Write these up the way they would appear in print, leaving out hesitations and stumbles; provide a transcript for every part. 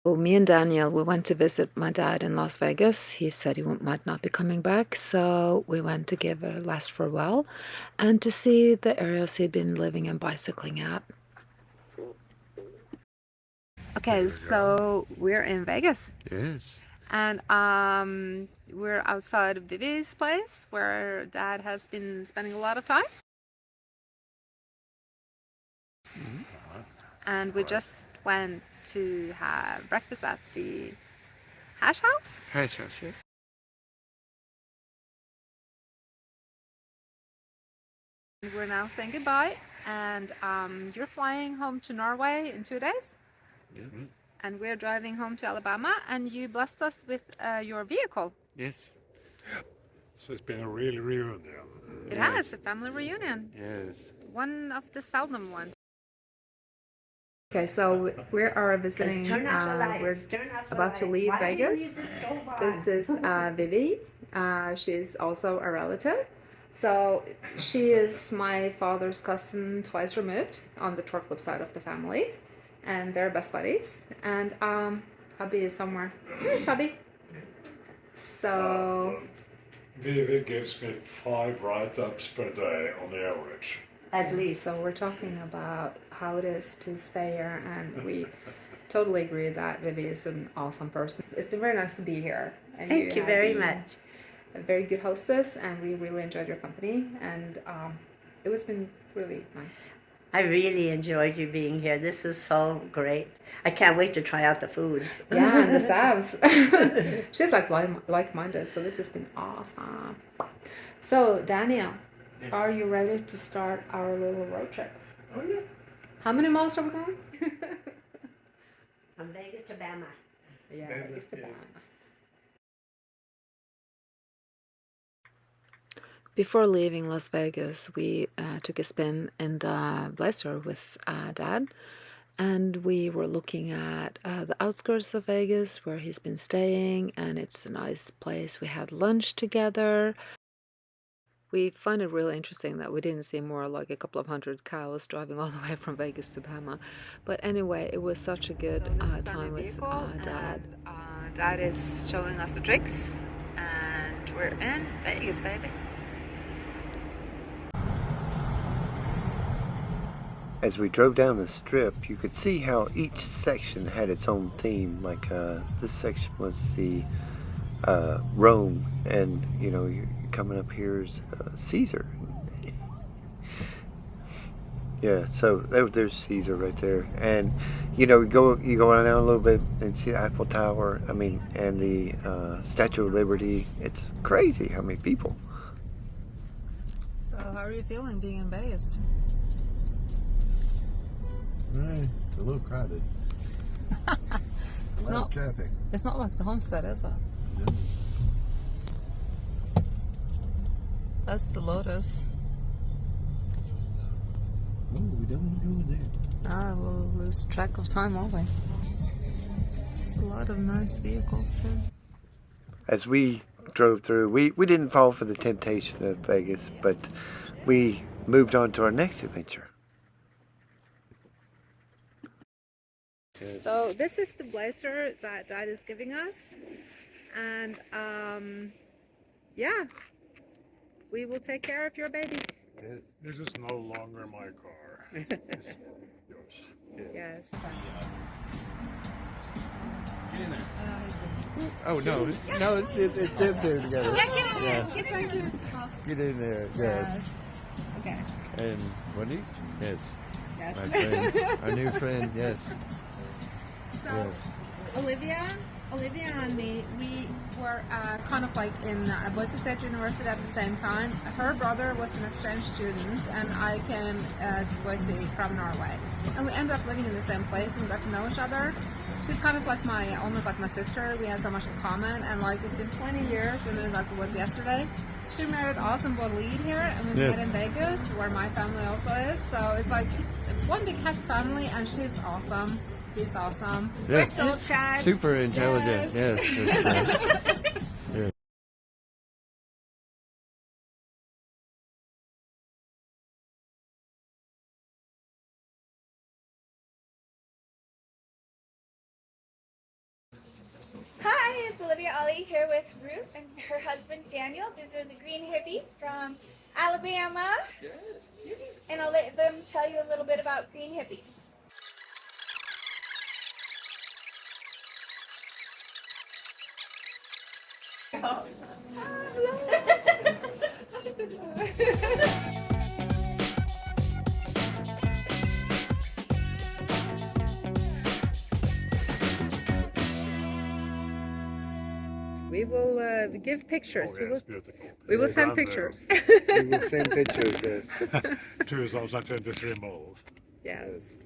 Well, me and Daniel, we went to visit my dad in Las Vegas. He said he might not be coming back, so we went to give a last farewell and to see the areas he'd been living and bicycling at. Okay, so we're in Vegas. Yes. And we're outside of Vivi's place where Dad has been spending a lot of time. And we just went to have breakfast at the Hash House. Hash house, yes. We're now saying goodbye, and you're flying home to Norway in 2 days. Mm-hmm. And we're driving home to Alabama, and you blessed us with your vehicle. Yes. So it's been a real reunion. It has, a family reunion. Yes. One of the seldom ones. Okay, so we are visiting, we're about to leave Vegas. This is Vivi. She's also a relative. So she is my father's cousin twice removed on the Torclip side of the family. And they're best buddies. And hubby is somewhere. Here's hubby. So Viva gives me 5 write-ups per day on the average. at least. So we're talking about how it is to stay here, and we totally agree that Vivi is an awesome person. It's been very nice to be here. And Thank you have very been much. A very good hostess, and we really enjoyed your company, and it was been really nice. I really enjoyed you being here. This is so great. I can't wait to try out the food. Yeah, and the Savs. She's like-minded, so this has been awesome. So, Daniel, Yes. are you ready to start our little road trip? Oh, yeah. How many miles are we going? From Vegas to Bama. Yeah, Vegas to Bama. Before leaving Las Vegas, we took a spin in the Blazer with Dad, and we were looking at the outskirts of Vegas where he's been staying, and it's a nice place. We had lunch together. We find it really interesting that we didn't see more like a couple of hundred cows driving all the way from Vegas to Bama. But anyway, it was such a good time with Dad. Dad is showing us the tricks, and we're in Vegas, baby. As we drove down the strip, you could see how each section had its own theme. Like this section was the Rome, and you know, you're coming up here is Caesar. Yeah, so there's Caesar right there, and you know, you go on down a little bit and see the Eiffel Tower. I mean, and the Statue of Liberty. It's crazy how many people. So, how are you feeling being in Vegas? It's a little crowded. It's not traffic. It's not like the Homestead, is it? No. That's the Lotus. Oh, we don't want to go in there. Ah, we'll lose track of time, won't we? There's a lot of nice vehicles here. As we drove through, we didn't fall for the temptation of Vegas, but we moved on to our next adventure. So this is the Blazer that Dad is giving us, and yeah, we will take care of your baby. This is no longer my car. It's yours. Yes. Get in there. Oh no, no, it's them two together. Yeah. Get in there, yes. Okay. And Wendy, yes. Yes. My friend, our new friend, yes. So, Yes. Olivia and me, we were kind of like in Boise State University at the same time. Her brother was an exchange student, and I came to Boise from Norway. And we ended up living in the same place and got to know each other. She's kind of like almost like my sister. We had so much in common, and like it's been 20 years, and it was yesterday. She married awesome Bolid here, and we Yes. met in Vegas, where my family also is. So it's like one big happy family, and she's awesome. He's awesome. Yes. We're so tried. Super intelligent, yes. It's, it's Olivia Ollie here with Ruth and her husband Daniel. These are the Green Hippies from Alabama. And I'll let them tell you a little bit about Green Hippies. Oh. We will give pictures. Oh, yes, beautiful. We will send And, pictures. We will send pictures, yes. 2023 mold. Yes.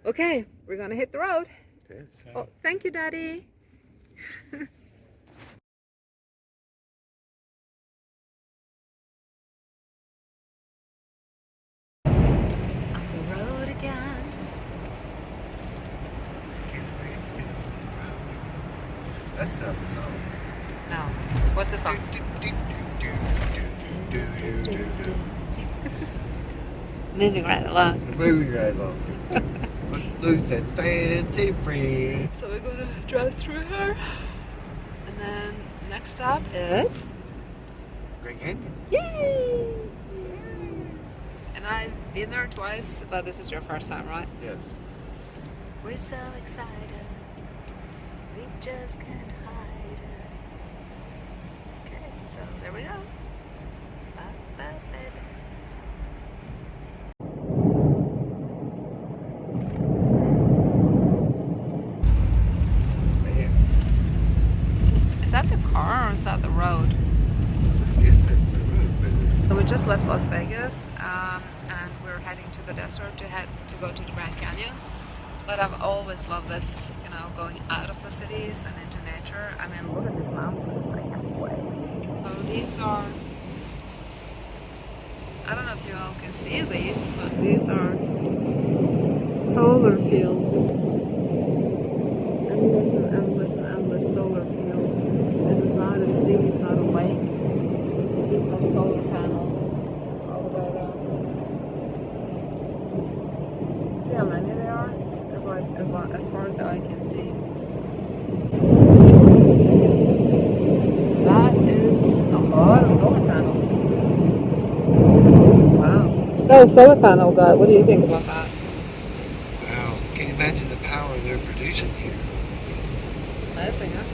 Okay, we're gonna hit the road. Yes. Oh, thank you, Daddy. On the road again. That's not the song. No. What's the song? Moving right along. Moving right along. Loose and fancy free. So we're gonna drive through here. And then next stop is... Great Canyon. Yay! And I've been there twice, but this is your first time, right? Yes. We're so excited. We just can't hide it. Okay, so there we go. Bye, bye, baby. Man, Is that the car or is that the road? I guess that's the road, So we just left Las Vegas, and we're heading to the desert to go to the Grand Canyon. But I've always loved this, you know, going out of the cities and into nature. I mean, look at these mountains. I can't wait. So these are, I don't know if you all can see these, but these are solar fields. Endless and endless and endless solar fields. This is not a sea, it's not a lake. These are solar panels all the way there. See how many there are? It's like as far as the eye can see. That is a lot of solar panels. Wow. So, solar panel guy, what do you think about that? Wow. Can you imagine the power they're producing here? It's amazing, huh?